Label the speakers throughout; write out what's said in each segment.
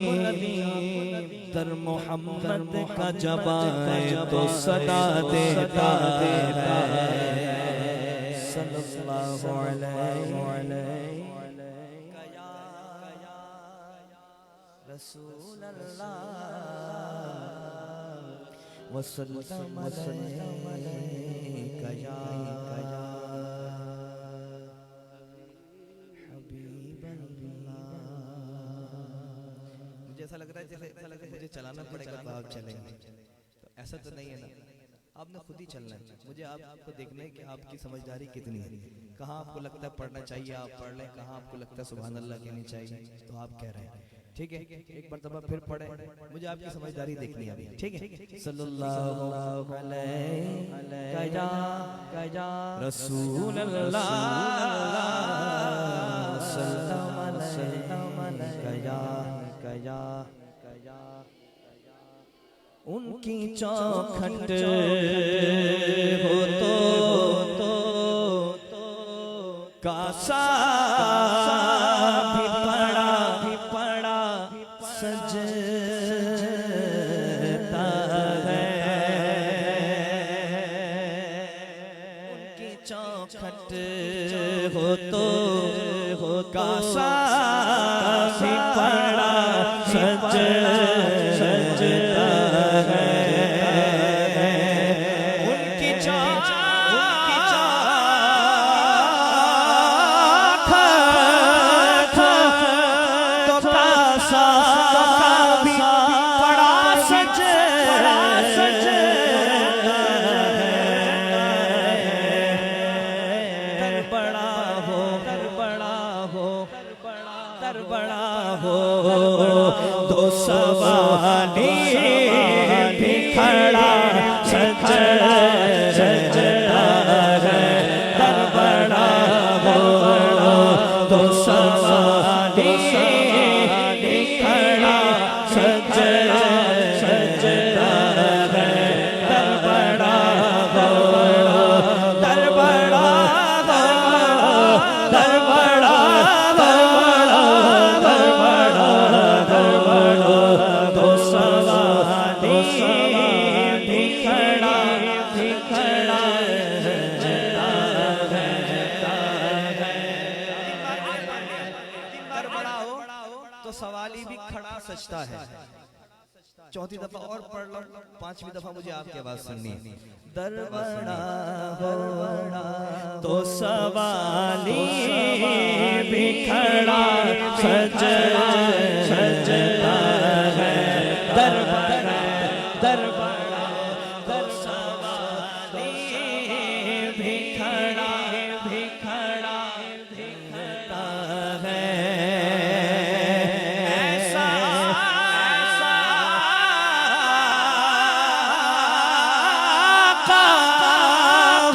Speaker 1: दर मोहम्मद का जबाए तो सदा देता है सल्लल्लाहु अलैहि रसूल अल्लाह वसल्लम अलैका या ऐसा लग रहा है जैसे मुझे चलाना पड़ेगा तो आप चलेंगे, तो ऐसा तो नहीं है ना, आपने खुद ही चलना है। मुझे आपको देखना है कि आपकी समझदारी कितनी है, कहाँ आपको लगता है पढ़ना चाहिए आप पढ़ लें, कहाँ आपको लगता है सुभान अल्लाह कहनी चाहिए तो आप कह रहे हैं। ठीक है, एक मर्तबा फिर पढ़े, मुझे आपकी समझदारी देखनी है अभी। ठीक है, सल्लल्लाहु अलैहि रसूल अल्लाह उनकी चौखट हो तो कासा भी पड़ा सजता है। उनकी चौखट हो तो कासा भी पड़ा सजता है। उनकी चौखट तो कासा भी पड़ा सजता है। दर बड़ा हो दो सवाली भी खड़ा सजता है। दर बड़ा हो दो सवाली भी खड़ा सजता है। दर बड़ा हो दर बड़ा तो सवाली भी खड़ा सजता है। चौथी दफा और पढ़ लो, पांचवी दफा मुझे आपकी आवाज सुननी है। दर बड़ा हो तो सवाली भी खड़ा सजता है। दर बड़ा तो सवाली भी खड़ा है। ऐसा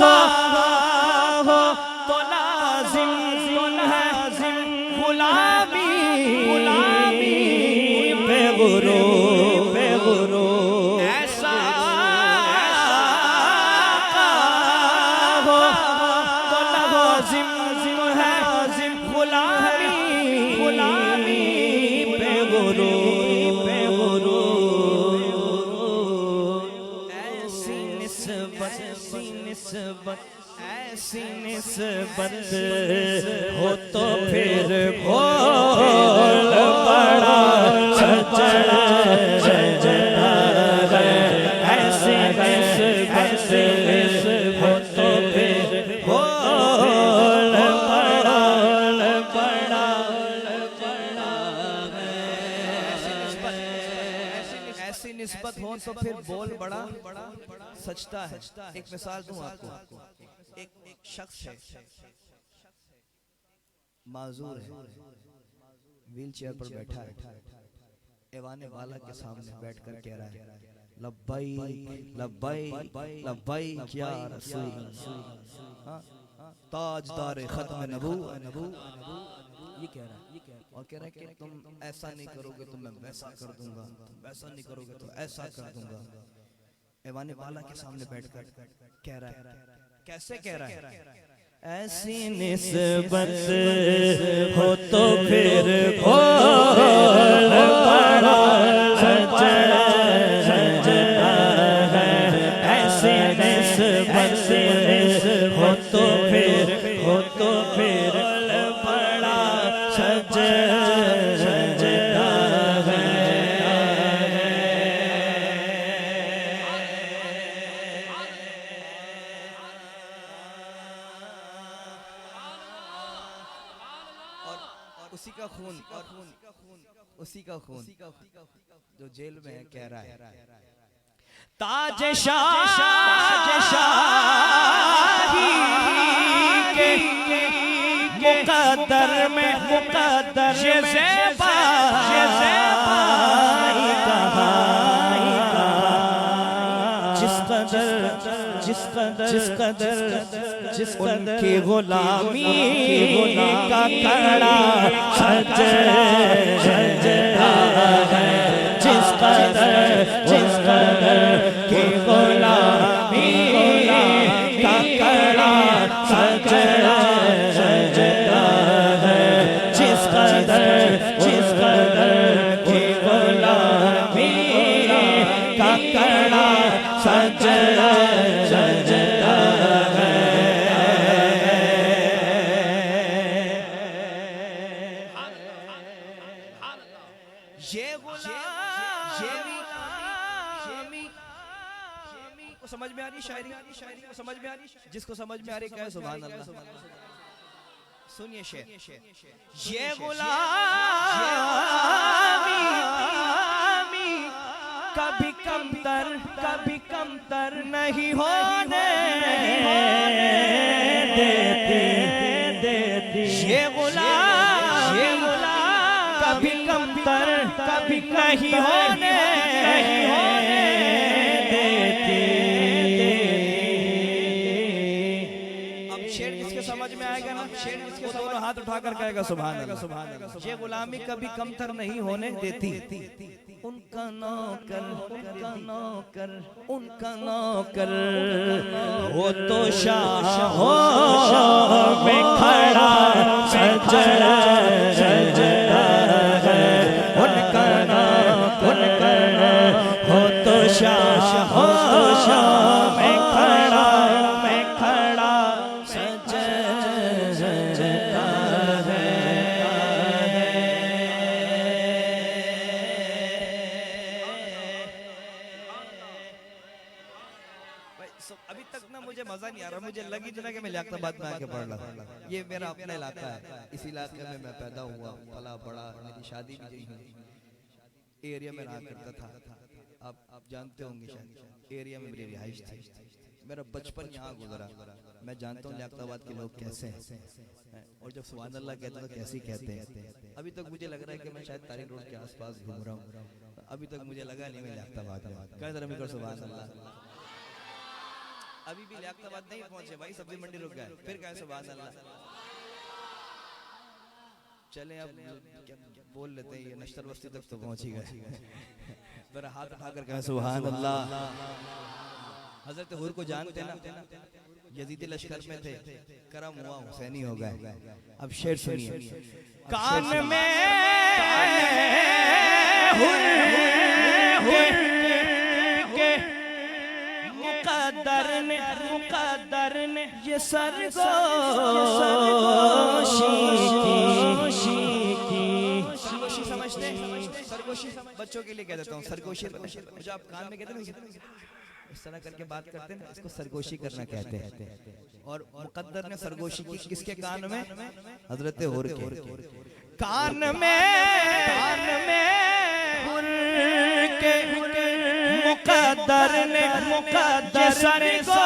Speaker 1: हो तो लाज़िम है गुलामी पे गुरूर। ऐसी निस्बत हो तो फिर बोल बड़ा सजता है। ऐसी निस्बत हो तो फिर बोल बड़ा ऐसी निस्बत हो तो फिर बोल बड़ा सजता है। एक मिसाल दूं आपको, एक शख्स है, माजूर है, व्हील चेयर पर बैठा है, ऐवाने वाला के सामने बैठकर कह रहा है लब्बैक लब्बैक लब्बैक या रसूल, ताजदार खत्म नबूवत, ये कह रहा है। और कह रहा है कि तुम ऐसा नहीं करोगे तो मैं वैसा कर दूंगा, तुम वैसा नहीं करोगे तो ऐसा कर दूंगा। ऐवाने वाला के सामने बैठकर कह रहा है। कैसे कह रहा है? ऐसी निस्बत हो तो फिर बोल का खून जो जेल में है कह रहा है
Speaker 2: ताज शाही के मुकद्दर में ये ज़ेबा जिस कदर उनकी गुलामी का कड़ा सजदा है, जिस कदर की गुलामी का कड़ा सजदा है, जिस कदर की गुलामी का कड़ा सजदा समझ में आ रही शायरी को समझ में आ रही, जिसको समझ में आ रही कहे सुभान अल्लाह। सुनिए शेर, ये गुलामी कभी कमतर नहीं होने देती, ये गुलामी कभी कमतर कभी नहीं होने समझ में आएगा ना, शेर जिसके दोनों हाथ उठाकर कहेगा सुभान अल्लाह, सुभान अल्लाह। ये गुलामी कभी कमतर नहीं होने देती, उनका नौकर वो तो शाहों में खड़ा सजदा है, उनका नौकर वो तो शाहों में खड़ा अभी तक ना मुझे मजा नहीं आ रहा, मुझे लगी जना कि मैं लियाकताबाद में आके पढ़ रहा। ये मेरा अपना इलाका है, इस इलाके में मैं पैदा हुआ पला बड़ा, मेरी शादी भी यही हुई, एरिया में रहा करता था। आप जानते होंगे शायद, एरिया में मेरी रिहाइश थी, मेरा बचपन यहाँ गुजरा। मैं जानता हूँ लियाकताबाद के लोग कैसे हैं, और जब सुभान अल्लाह कहते हैं तो कैसे कहते हैं। अभी तक मुझे लग रहा है कि मैं शायद तारीख रोड के आसपास घूम रहा हूँ, अभी तक मुझे लगा नहीं मैं लियाकताबाद में। कह जरा मिलकर सुभान अल्लाह। अभी भी लियाकताबाद नहीं पहुंचे भाई, सब्जी मंडी रुक गए, फिर कहे सुभान अल्लाह। चलें अब क्या बोल लेते हैं, ये नश्तर बस्ती तक तो पहुंच ही गए। मेरा हाथ उठाकर कहे सुभान अल्लाह। हजरत हुर को जानते ना, यजीदी लश्कर में थे, करम हुआ हुसैनी हो गए। अब शेर सुनिए, कान में मुकद्दर ने ये सरगोशी समझते हैं, सरगोशी बच्चों के लिए कह देता हूँ, सरगोशी मुझे आप कान में कहते हैं इस तरह करके बात करते हैं, इसको सरगोशी करना कहते हैं। और मुकद्दर ने सरगोशी की किसके कान में? हजरत हुर के कान में हुर के मुकद्दर ने सरगोशी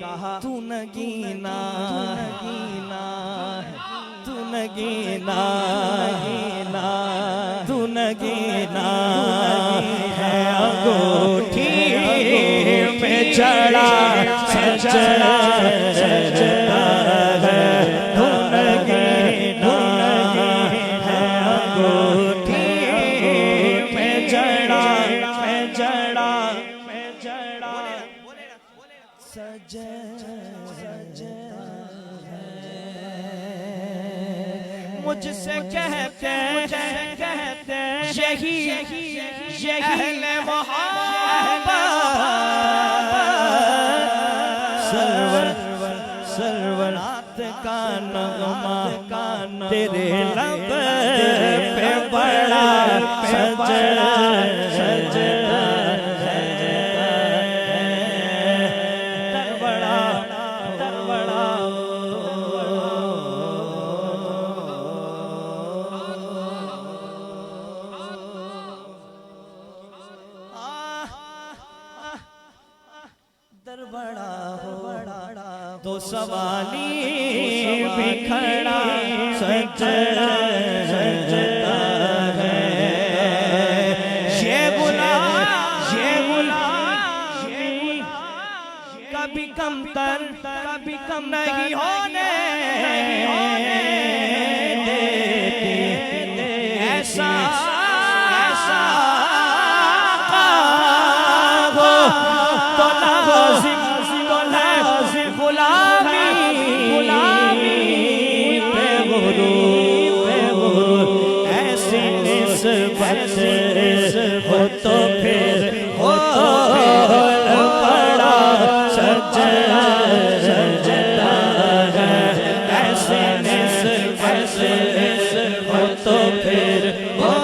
Speaker 2: कहा तू नगीना है अंगूठी में चढ़ा सजदा है, तू नगीना है अंगूठी में चढ़ा मुझसे कहते यही अहले मोहब्बत, सरवरात का नगमा तेरे लब पे बड़ा सजदा है, बड़ा
Speaker 1: तो सवाली भी खड़ा सजता है। ये गुलाम कभी कमतर कभी कम नहीं होने देती। ऐसा हो तो लाज़िम गुलामी पे गुरूर ऐसी निस्बत हो तो फिर हो बड़ा सजता है। ऐसी निस्बत हो तो फिर हो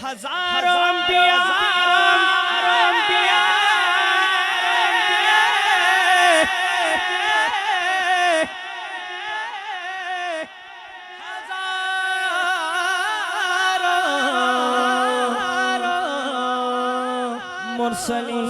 Speaker 1: हजारों अंबिया मुरसली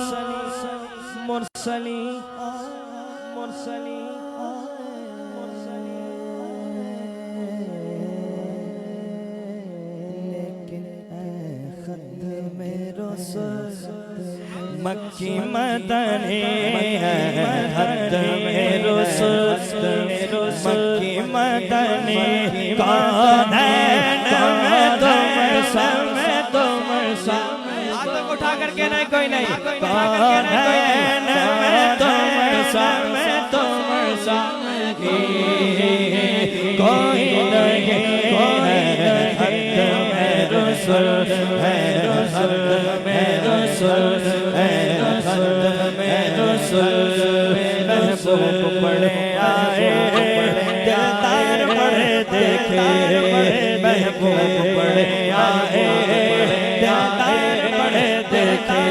Speaker 1: मक्की मदनी हद में रुसुल मक्की मदनी कौन है तुम उठा करके नहीं कोई नहीं कौन है तुम कोई नहीं हद में रुसुल है महबूब पड़े आए दिलदार पड़े देखे महबूब पड़े आए दिलदार पड़े देखे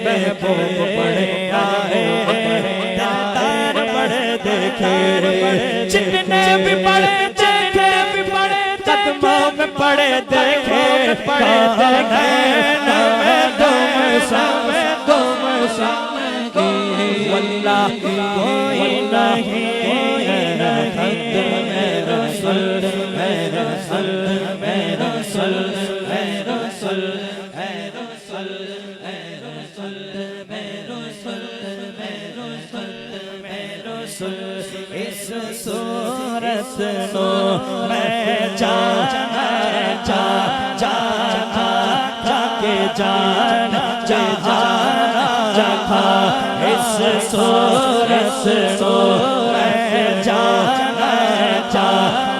Speaker 1: महबूब पड़े आए दिलदार पड़े देखे जितने भी पड़े देखे कदमों में पड़े देखे वल्लाह कोई नहीं हद में रसूल इस सूरत नो मैं जाके जाना इस सूरत नो मैं जाना जाके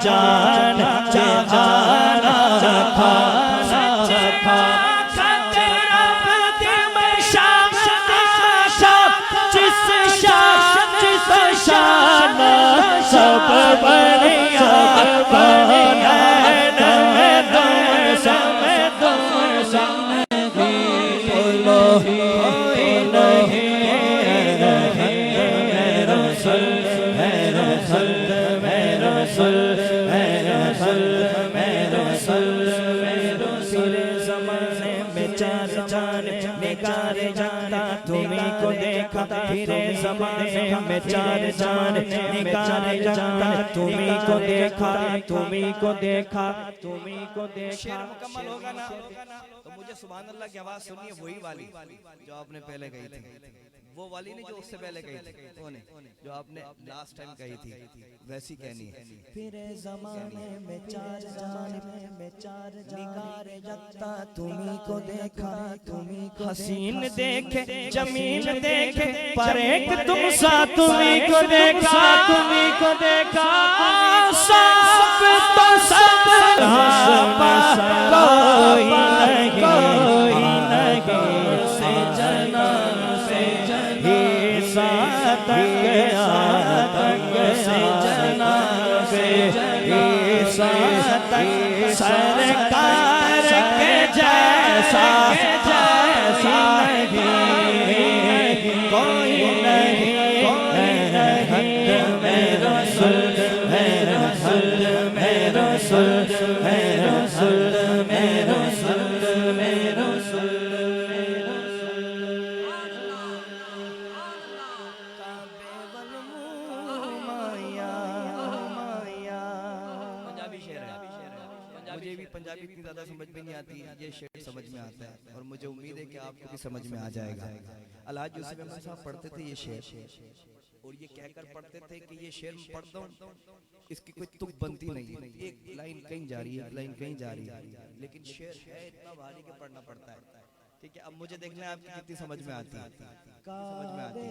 Speaker 1: जाना सब बढ़िया तुम्हीं को देखा फिरे ज़माने में चार जान निकाले जाता तुम्हीं को देखा शेर मुकम्मल होगा ना तो मुझे सुभान अल्लाह की आवाज़ सुनिए वही वाली जो आपने पहले गई थी
Speaker 2: वो वाली नहीं जो उससे पहले कही थी, वो नहीं, जो आपने लास्ट टाइम कही थी वैसी कहनी है।
Speaker 1: फिर ज़माने में चार जानिब में चार निगारे रखता तुम्ही को देखा, तुम्ही को हसीन देखे जमीन देखे पर एक तुम सा तुम्ही को देखा, तुम्ही को देखा सब तो सब कोई नहीं से जना से ही सातंग आतंग से जना से ही सातंग सरकार के जैसा जैसा कोई नहीं मेरा रसूल मेरा रसूल मेरा रसूल मेरा रसूल मेरा रसूल मेरा रसूल
Speaker 2: मुझे भी पंजाबी इतनी ज्यादा समझ में नहीं आती, ये शेर समझ में आता है और मुझे उम्मीद है कि आपको भी समझ में आ जाएगा। अलहाज यूसुफ अहमद साहब पढ़ते थे ये शेर और ये कहकर पढ़ते थे कि ये शेर मैं पढ़ता हूँ इसकी कोई तुक बनती नहीं, एक लाइन कहीं जा रही है, एक लाइन कहीं जा रही है, लेकिन शेर है इतना भारी के पढ़ना पड़ता है। ठीक है, अब मुझे देखना है आपकी कितनी समझ में आती है, समझ में आती है।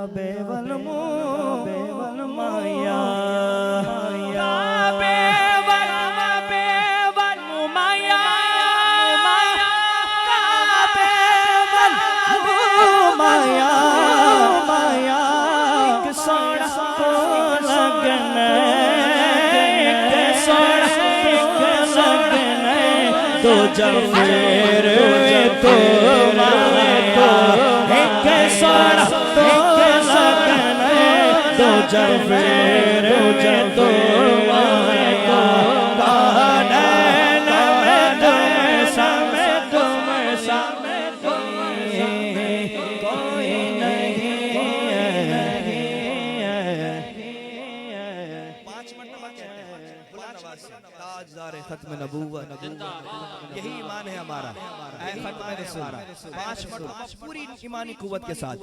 Speaker 1: बेवल बेवल माया बेवल बेवल माया बेवल माया माया एक सोना को लगन एक सोना को लगन तो जब फिर तो एक सोना जब फिर तो आएगा गाना में तुम समय तुम समय कोई नहीं
Speaker 2: 5 मरतबा कहते हैं ताजदार खत्म नबूवत, यही ईमान है हमारा, ऐ खत्म रसूल 5 मरतबा पूरी ईमानी कुव्वत के साथ।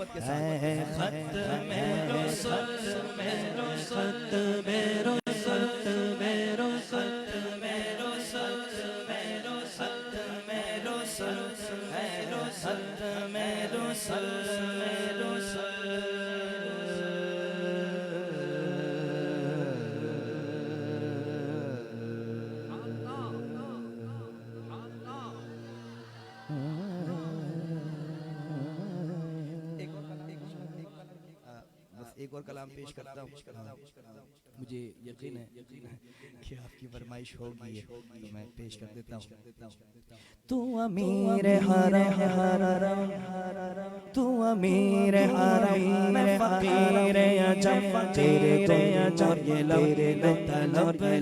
Speaker 2: एक और कलाम पेश करता हूँ, मुझे यकीन है कि आपकी फरमाइश होगी तो मैं पेश कर देता हूँ।
Speaker 1: तू अमीर हरम हरम तू अमीर हरम मैं फकीर अजम तेरे तो अजम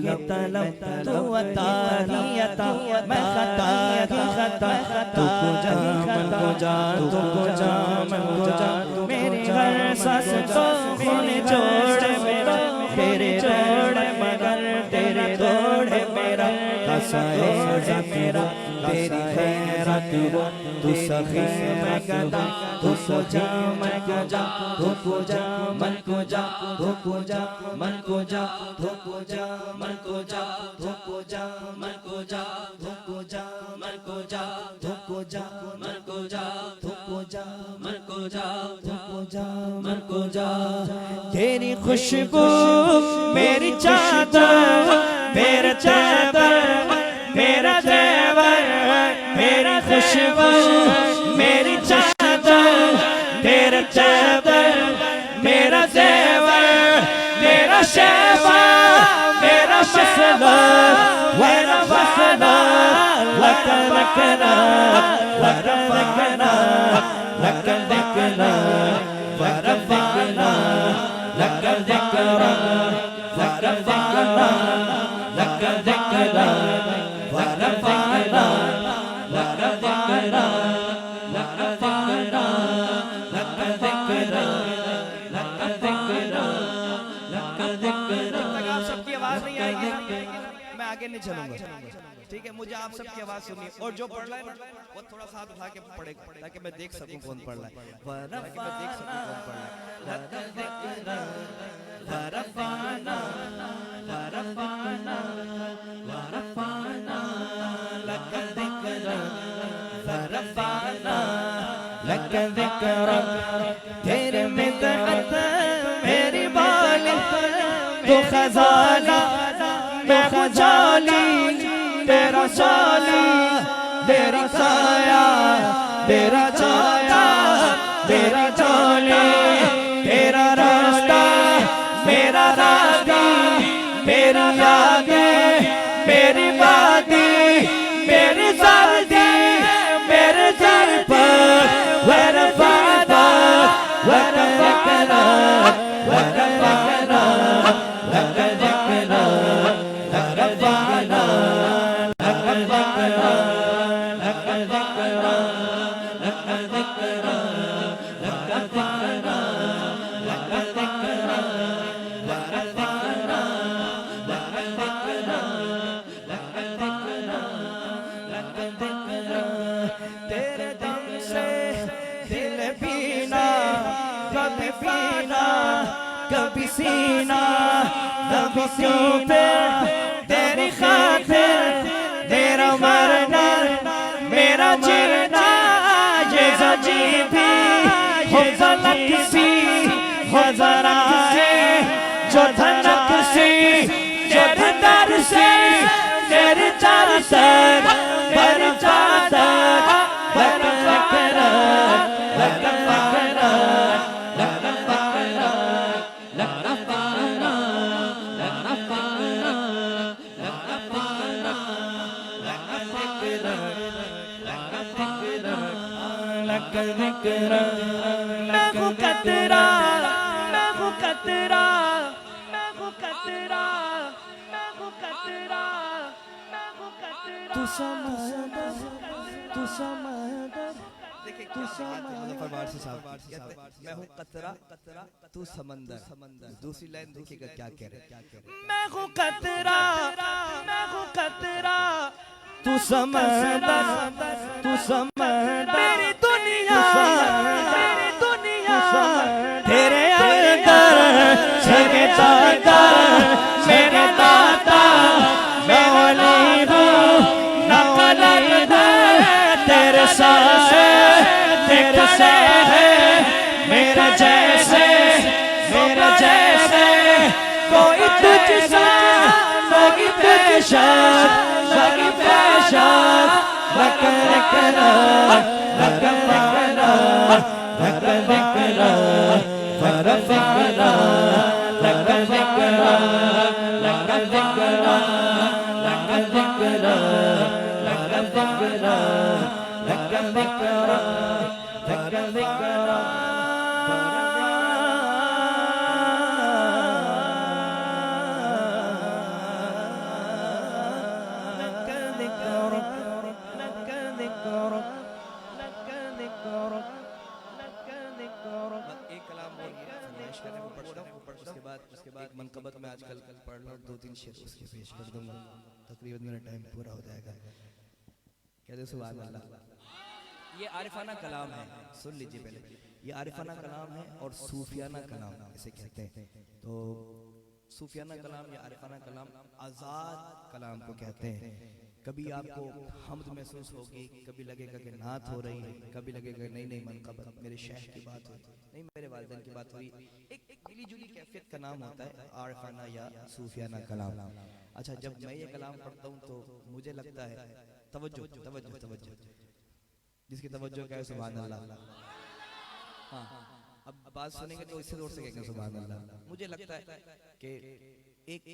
Speaker 1: ये तलब तू अता ही अता मैं खता ही खता तू को जा मन को जा तू को जा मन को जा मेरी हर सांस तो खून जोड़ मेरा तेरे जोड़ मगर तेरे जोड़ मेरा कसाए मेरा तेरी खैरत तू सखी मैं गदा तू को जा मन को जा तू को जा मन को जा तू को जा मन को जा तू को जा मन को जा तू को जा मन को जा तू को जा मन को जा तू को जा मन को जा तू को जा मन को जा तू को जा मन को जा तेरी खुशबू मेरी चादर मेरा चादर मेरा जेवर मेरा खुशबू मेरी चादर तेरा चादर मेरा जेवर मेरा शेवा मेरा मसला मेरा मसला लकन लकना वरफना लकन लकना वरफना लकन लकना लक ज़िक्रा वरफ़अना लक ज़िक्रा लक ज़िक्रा लक ज़िक्रा लक ज़िक्रा लक ज़िक्रा। तक आप सबकी आवाज नहीं आएगी मैं आगे नहीं चलूंगा, ठीक है? मुझे आप सबकी आवाज सुनिए और जो पढ़ रहा है ना वो थोड़ा सा हाथ उठा के पढ़ेगा ताकि मैं देख सकूं कौन पढ़ रहा है, ताकि मैं देख सकूं कौन पढ़ रहा है। लक ज़िक्रा वरफ़अना वरफ़अना वरफ़अना लक ज़िक्रा वरफ़अना लक ज़िक्रा। तेरे मिदहत मेरी बाली तो खजाना मैं खजाली तेरा साली तेरा साया तेरा छाया तेरा चोली तेरा रास्ता मेरा रास्ता मेरी यादें मेरी वादी मेरी सर्दी मेरे सर पर वरफ़अना वरफ़अना वरफ़अना लक ज़िक्रा वरफ़अना लक ज़िक्रा लक ज़िक्रा लक ज़िक्रा लक ज़िक्रा लक ज़िक्रा वरफ़अना लक ज़िक्रा लक ज़िक्रा लक ज़िक्रा। तेरे दम से दिल पीना कभी पीना कभी सीना कभी क्यों पे तेरी खातिर तेरा मरना मेरा जीना ये जी भी हो झलक सी हो जरा है जो धनक सी तेरे दर से तेरी चादर वरफ़अना वरफ़अना वरफ़अना वरफ़अना वरफ़अना वरफ़अना वरफ़अना लक ज़िक्रा मैं हूँ कतरा मैं हूँ कतरा मैं हूँ कतरा मैं हूँ कतरा मैं हूँ कतरा तू समंदर तू समंदर देखिए तू समंदर से साहब मैं हूँ कतरा तू समंदर समंदर। दूसरी लाइन देखिएगा क्या कह रहे मैं हूँ कतरा मैं हूँ कतरा तू समंदर मेरी दुनिया तेरे अंदर सगे दाता मेरा दाता मैं वली हूँ न कलंद तेरे साथ तेरे से है मेरा जैसे कोई तुझसा कोई पेशाब कोई पेशाब लक ज़िक्रा वरफ़अना लक ज़िक्रा वरफ़अना लक ज़िक्रा लक ज़िक्रा लक ज़िक्रा वरफ़अना लक ज़िक्रा लक ज़िक्रा उसके बाद मनकबत में आजकल पढ़ लो 2-3 शेर उसके पेश कर दूंगा तकरीबन मेरा टाइम पूरा हो जाएगा। कहते सुभान अल्लाह। ये आरिफाना कलाम है, सुन लीजिए पहले। ये आरिफाना कलाम है और सूफियाना कलाम इसे कहते हैं। तो सूफियाना कलाम या आरिफाना कलाम आज़ाद कलाम को कहते हैं। कभी आपको हमद महसूस होगी, कभी लगेगा कि नात हो रही है, कभी लगेगा नहीं नहीं मनकबत मेरे शेख की बात हुई, नहीं मेरे वालिदैन की बात हुई। एक मिली जुली कैफियत का नाम होता है आरिफाना या सूफियाना कलाम। अच्छा, जब मैं ये कलाम पढ़ता हूँ तो मुझे लगता है तवज्जो तवज्जो तवज्जो, जिसकी तवज्जो क्या है सुभान अल्लाह। हाँ, अब बात सुनेंगे तो इससे जोर से कहेंगे सुभान अल्लाह। मुझे लगता है कि एक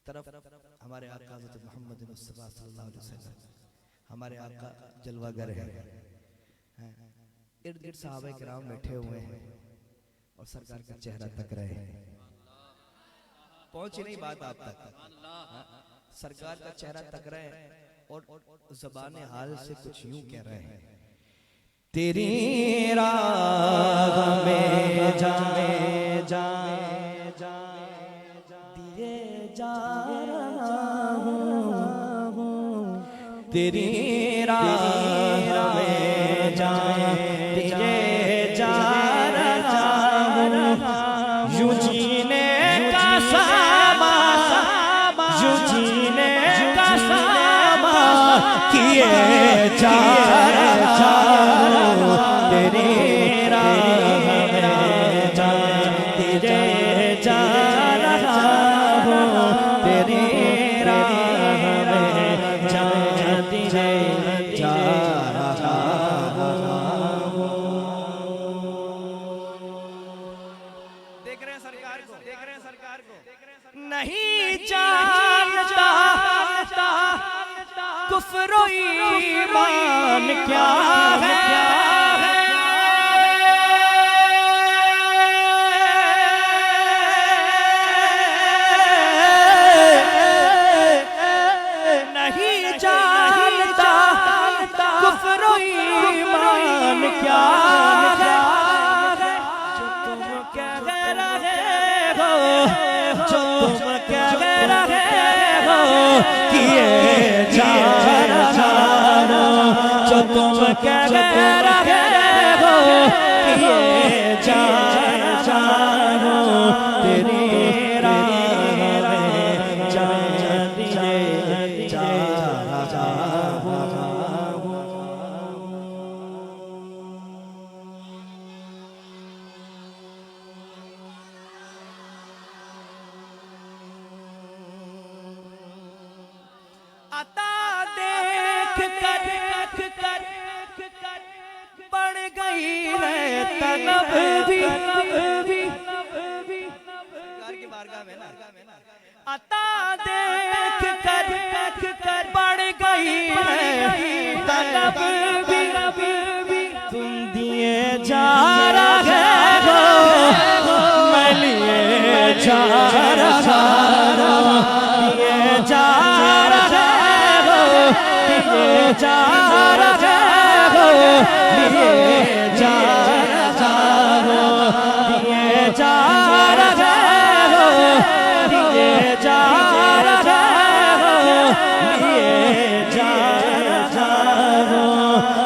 Speaker 1: तरफ हमारे आका हज़रत मोहम्मद मुस्तफ़ा सल्लल्लाहु अलैहि वसल्लम हमारे आका जलवागर है, इर्द गिर्द सहाबा किराम बैठे हुए हैं और सरकार का चेहरा तक रहे हैं। पहुंची नहीं बात आप तक। सरकार का चेहरा तक रहे हैं और ज़बान हाल से कुछ यूं कह रहे हैं, तेरी राह में जाए दिए जा रहा हूँ, तेरी राह में जाए दिए जा रहा हूँ, यूं जीने का सामा यूं जीने का सामा किए जा रहा हूँ, तेरी राह में दिए जा रहा हूँ, तेरी राह में दिए जा रहा हूँ। देख रहे हैं सरकार को, देख रहे हैं सरकार को, नहीं जानता कुफ्र ईमान क्या है, नहीं जानता कुफ्र ईमान क्या है, जो तुम कह रहे हो, जो तुम कह रहे हो किए जा रहा हूँ, जो तुम कह रहे हो किए जा रहा हूँ, तेरी राह में जा रहा हूँ। अता देख कर बढ़ गई है तलब भी, की बारगाह में ना, अता देख कर बढ़ गई है तलब भी, तुम दिए जा रहे हो मैं लिए जा रहा हूँ, दिए जा रहे हो दिए जा रहे हो दिए जा रहा हो दिए जा रहे हो दिए जा रहे हो दिए जा रहा हो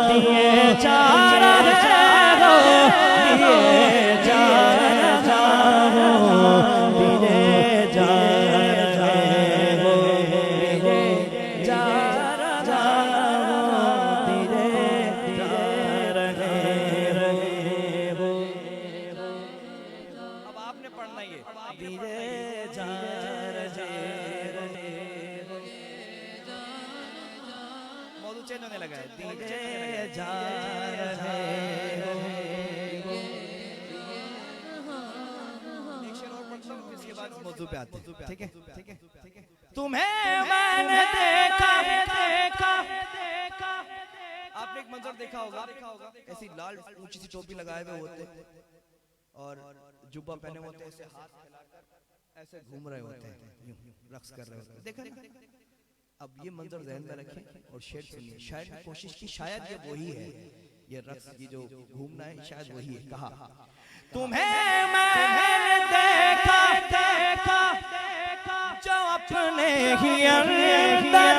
Speaker 1: दिए जा रहे हो दिए जा रहा हो दिए जा रहे हो दिए जा रहा हो दिए जा रहे हो। अब आपने पढ़ना ये दिए जा रहे हो, मौजूद चेंज होने लगा है, दिए जा रहे हो। एक शेर और पढ़ता हूँ इसके बाद मौजूद पे आते हैं, ठीक है ठीक है ठीक है। तुम्हें मैंने देखा आपने एक मंजर देखा होगा, ऐसी लाल ऊंची सी टोपी लगाए हुए होते और जुब्बा पहने होते, ऐसे हाथ फैलाकर ऐसे घूम रहे होते हैं, यूं रक्स कर रहे होते हैं, देखा ना? अब ये मंजर ज़हन में रखें और शेर सुनिए। शायर ने कोशिश की शायद ये वही है, ये रक्स की जो घूमना है शायद वही है। कहा तुम्हें मैंने देखा जो अपने ही अंदर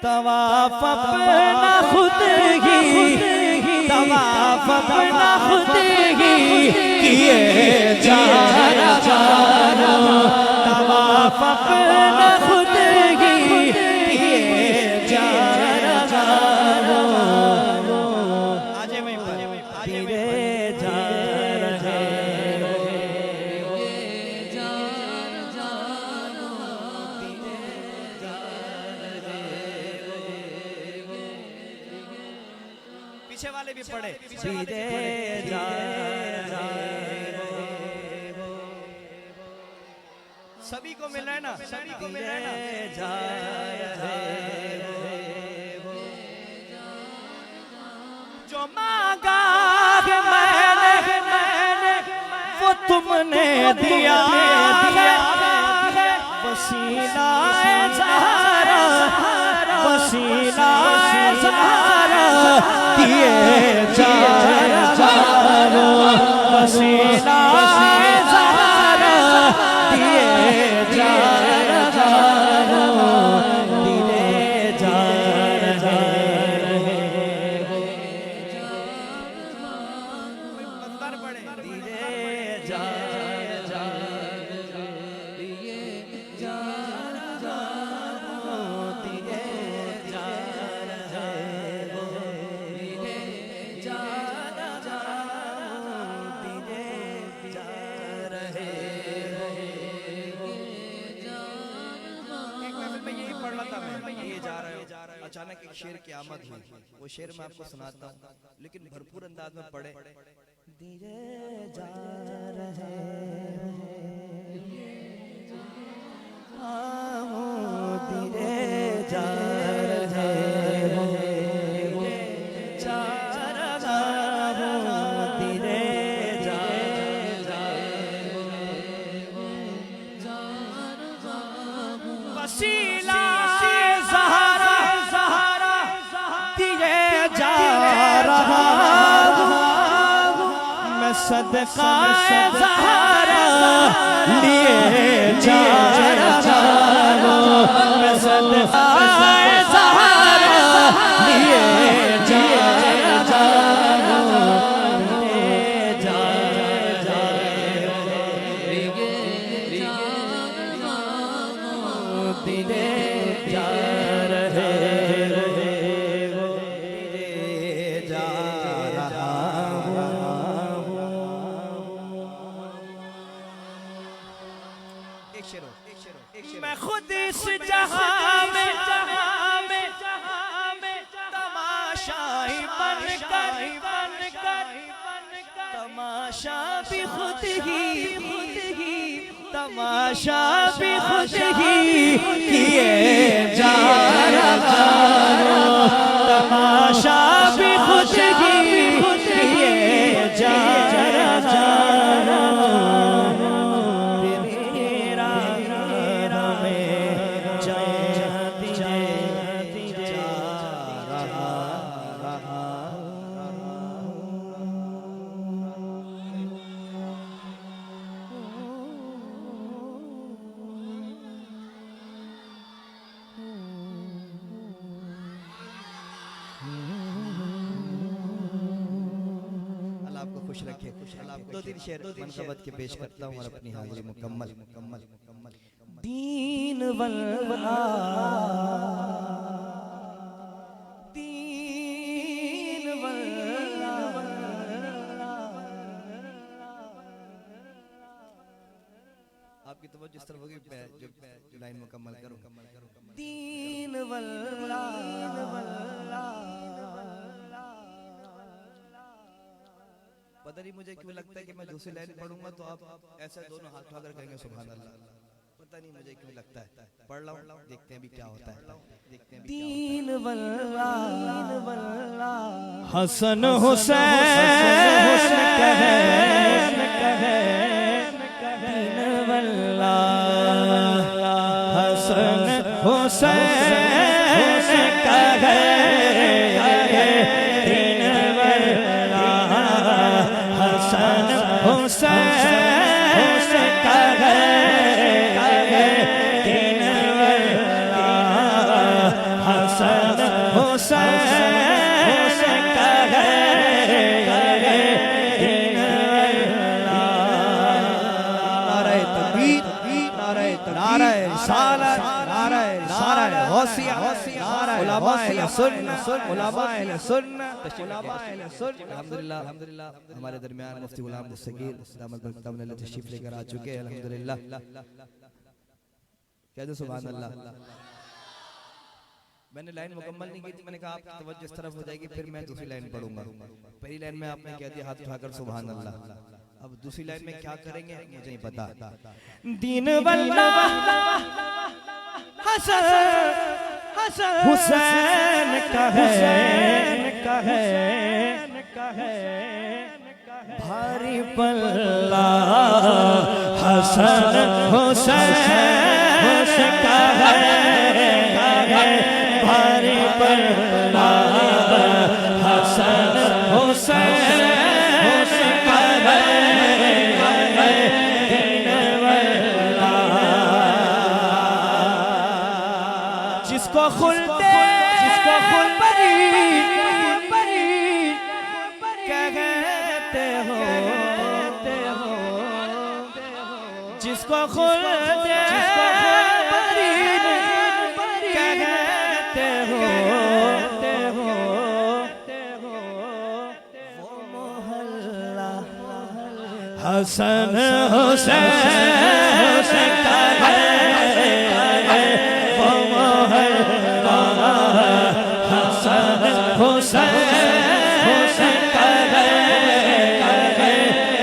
Speaker 1: तवाफ अपना खुद ही तवाफ अपना खुद ही किए जा रहा हूँ, तवाफ अपना खुद ही किए जा रहा हूँ। आजे में दिए जा रहे हो पीछे वाले भी पढ़े सीधे जा सभी को मिल रहा है ना, सभी को मिल रहा है ना, जा जो मांगा मैंने वो तुम
Speaker 3: तुमने दिया वसीला ज़हरा, वसीला ज़हरा दिए जा रहा, वसीला ज़हरा दिए जा रहा, दिए जा रहे।
Speaker 2: अंदर बढ़े
Speaker 3: दिए जा जा दिए जा जा दिए जा रहे, दिए जा जा दिए जा रहे।
Speaker 2: एक महफिल में यही पढ़ रहा था मैं, ये जा रहे हो, अचानक एक शेर की आमद हुई। वो शेर मैं आपको सुनाता हूँ, लेकिन भरपूर अंदाज में पढ़े।
Speaker 3: दिए जा रहे दिए जा रहे जा रहा, दिए जा वसीला ज़हरा दिए जा रहा, मैं सदका ज़हरा लिए जा रहा, मैं सदका ज़हरा लिए जा रहा, लिए जा दिए जा रहे, दिए जा रहा।
Speaker 2: एक शेर हो, एक शेर हो, एक शेर हो।
Speaker 3: मैं खुद इस जहां में तमाशाई बनकर तमाशा भी खुद ही तमाशा भी खुद ही किए जा रहा, तमाशा भी खुद ही किए जा रहा।
Speaker 2: अल्लाह आपको खुश रखे, दो तीन शेर मनक़बत के पेश करता हूँ और अपनी हाजिरी मुकम्मल।
Speaker 3: दीन वल्ला दीन वल्ला
Speaker 2: आपकी तवज्जो जिस तरफ होगी मैं जो लाइन मुकम्मल करूँ।
Speaker 3: दीन वल्ला
Speaker 2: पता नहीं मुझे क्यों लगता है कि मैं दूसरी लाइन पढ़ूंगा तो आप ऐसा दोनों हाथ उठाकर कहेंगे सुभान अल्लाह। पता नहीं मुझे क्यों लगता है। पढ़ रहा हूँ, देखते हैं अभी क्या होता है, देखते हैं अभी क्या
Speaker 3: दीन वल्ला हसन हुसैन कहे दीन वल्ला हसन हुसैन कहे दीन वल्ला हसन हुसैन कहे दीन वल्ला हसन हुसैन कहे दीन वल्ला। नारे तकबीर, नारे रिसालत, नारे गौसिया, उलमाए सुन्नत, उलमाए सुन्नत।
Speaker 2: अल्हम्दुलिल्लाह हमारे दरमियान मुफ्ती गुलाम मुस्तकीर दामद बरकतहु तशरीफ लेकर आ चुके हैं। अल्हम्दुलिल्लाह कह दो सुभान अल्लाह। मैंने लाइन मुकम्मल नहीं की थी, मैंने कहा आपकी तवज्जो इस तरफ हो जाएगी फिर मैं दूसरी लाइन पढ़ूंगा। पहली लाइन में आपने कह दिया हाथ उठाकर सुभान अल्लाह। अब दूसरी लाइन में क्या करेंगे मुझे नहीं पता।
Speaker 3: दीन वल्ला हसन हुसैन कहे भारी पल्ला हसन हुसैन का है, भारी पल्ला हसन हुसैन का है, जिसको खुलते कहते हो, जिसको खुलते कहते हो, वो मोहल्ला हसन हुसैन का है, वो मोहल्ला हसन हुसैन का है,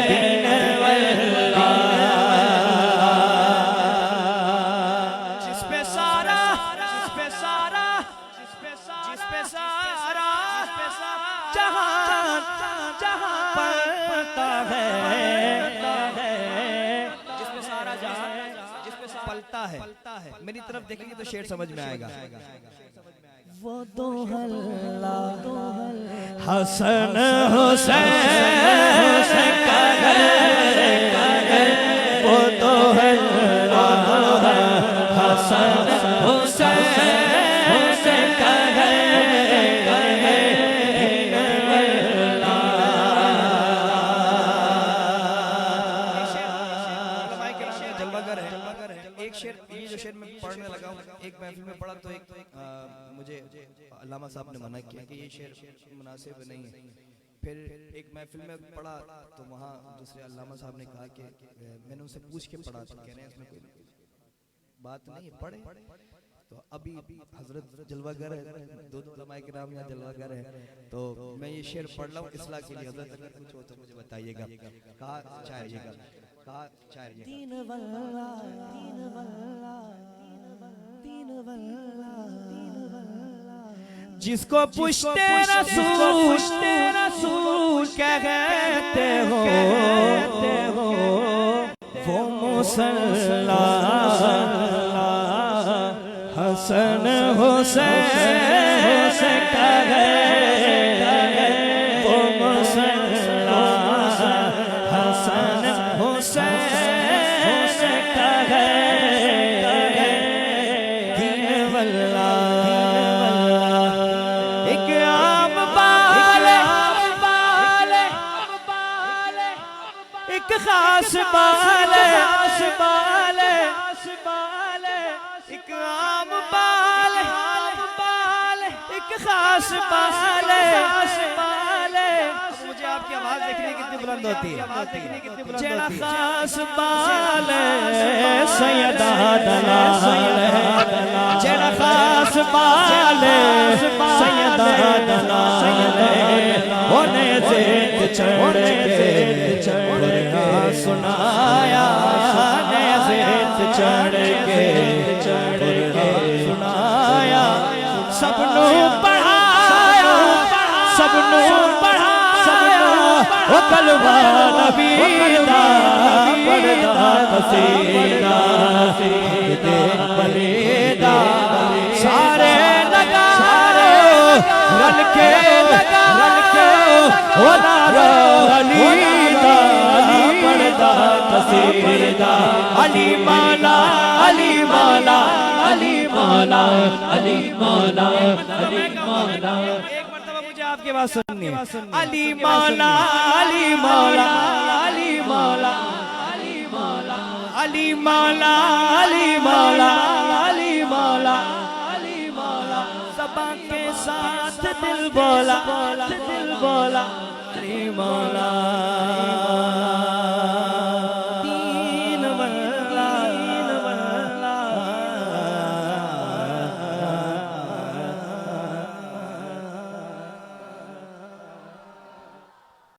Speaker 3: दीन वल्ला जिस पे सारा जहान पलता है,
Speaker 2: जिस पे सारा जहां पलता है। मेरी तरफ देखेंगे तो शेर समझ में आएगा।
Speaker 3: वो दो हल्ला हसन हुसैन का है, वो दो हल्ला हसन हुसैन का है,
Speaker 2: जलवागर है। एक शेर, ये जो शेर मैं पढ़ने लगा हूँ, एक महफिल में पढ़ा तो एक मुझे अल्लामा साहब ने मना किया कि ये शेर मुनासिब नहीं है। फिर एक महफिल में पढ़ा तो वहाँ दूसरे अल्लामा साहब ने कहा कि मैंने उनसे पूछ के पढ़ा तो कह रहे हैं इसमें कोई बात नहीं है, पढ़े। तो अभी हजरत जलवागर है, दो उलमाए किराम यहाँ जलवागर है, तो मैं ये शेर पढ़ रहा हूँ इस्लाह के लिए। हजरत अगर कुछ हो तो मुझे बताइएगा। कहा चाहिएगा, कहा चाहिएगा।
Speaker 3: दीन वल्ला दीन वल्ला दीन वल्ला जिसको पुश्ते रसूल कहते हो, वो मुसल्ला हसन हुसैन का है, वो मुसल्ला हसन हुसैन का है, दीन वल्ला एक आम बाल एक खास बाल एक आम बाल एक खास बाल
Speaker 2: मुझे आपकी आवाज देखने कितनी बुलंद होती है।
Speaker 3: जेड़ा खास बाल सैयदा दलाल जेड़ा खास बाल सैयदा दलाल होने ज़िद चढ़ के कुरान सुनाया, ने ज़िद चढ़ के कुरान सुनाया, सबनू पढ़ाया, सबनू पढ़ाया, वो कलवा नबी दा पढ़दा कसीदा दे बलीदा सारे लगा रल के वो नारा अलीदा पढ़दा कसीदा अली मौला अली मौला अली मौला अली मौला अली मौला।
Speaker 2: एक मर्तबा मुझे आपकी बात सुननी है।
Speaker 3: अली मौला अली मौला अली मौला अली मौला अली मौला अली मौला अली मौला अली मौला ज़बां के साथ दिल बोला अली मौला